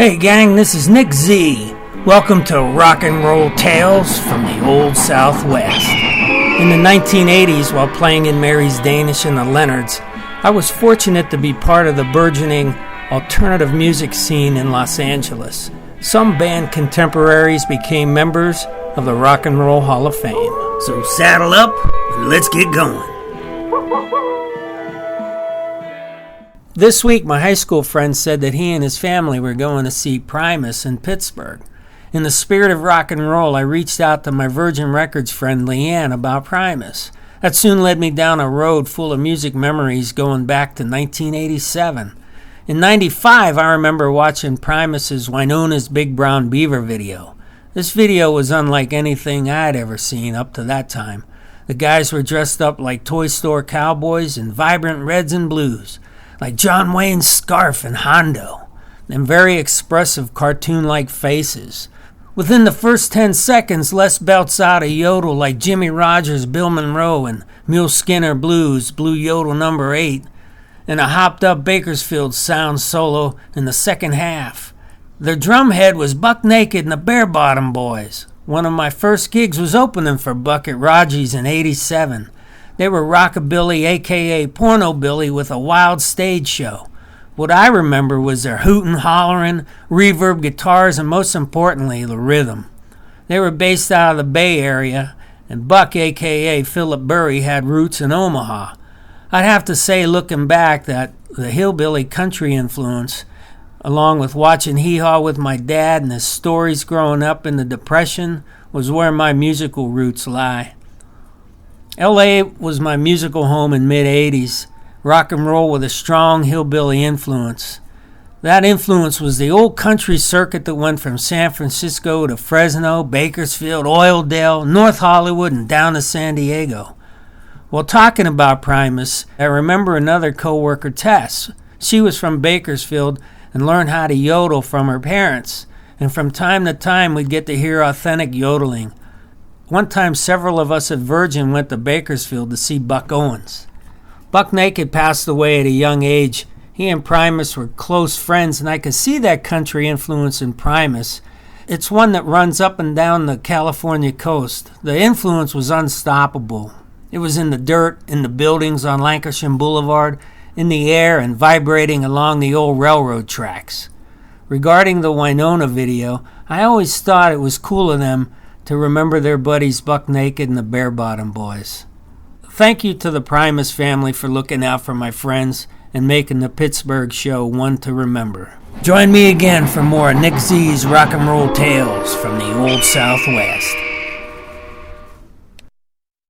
Hey gang, this is Nick Z. Welcome to Rock and Roll Tales from the Old Southwest. In the 1980s, while playing in Mary's Danish and the Leonards, I was fortunate to be part of the burgeoning alternative music scene in Los Angeles. Some band contemporaries became members of the Rock and Roll Hall of Fame. So saddle up and let's get going. This week, my high school friend said that he and his family were going to see Primus in Pittsburgh. In the spirit of rock and roll, I reached out to my Virgin Records friend Leanne about Primus. That soon led me down a road full of music memories going back to 1987. In 95, I remember watching Primus's Winona's Big Brown Beaver video. This video was unlike anything I'd ever seen up to that time. The guys were dressed up like toy store cowboys in vibrant reds and blues, like John Wayne's scarf and Hondo, and very expressive cartoon-like faces. Within the first 10 seconds, Les belts out a yodel like Jimmy Rogers, Bill Monroe, and Mule Skinner Blues, Blue Yodel number 8, and a hopped-up Bakersfield sound solo in the second half. Their drumhead was Buck Naked and the Bare Bottom Boys. One of my first gigs was opening for Buck at Raji's in '87. They were rockabilly, a.k.a. pornobilly, with a wild stage show. What I remember was their hootin', hollerin', reverb guitars, and most importantly, the rhythm. They were based out of the Bay Area, and Buck, a.k.a. Philip Burry, had roots in Omaha. I'd have to say, looking back, that the hillbilly country influence, along with watching Hee Haw with my dad and his stories growing up in the Depression, was where my musical roots lie. L.A. was my musical home in mid-'80s, rock and roll with a strong hillbilly influence. That influence was the old country circuit that went from San Francisco to Fresno, Bakersfield, Oildale, North Hollywood, and down to San Diego. While talking about Primus, I remember another co-worker, Tess. She was from Bakersfield and learned how to yodel from her parents, and from time to time we'd get to hear authentic yodeling. One time, several of us at Virgin went to Bakersfield to see Buck Owens. Buck Naked passed away at a young age. He and Primus were close friends, and I could see that country influence in Primus. It's one that runs up and down the California coast. The influence was unstoppable. It was in the dirt, in the buildings on Lancashire Boulevard, in the air, and vibrating along the old railroad tracks. Regarding the Winona video, I always thought it was cool of them to remember their buddies Buck Naked and the Bare Bottom Boys. Thank you to the Primus family for looking out for my friends and making the Pittsburgh show one to remember. Join me again for more Nick Z's Rock and Roll Tales from the Old Southwest.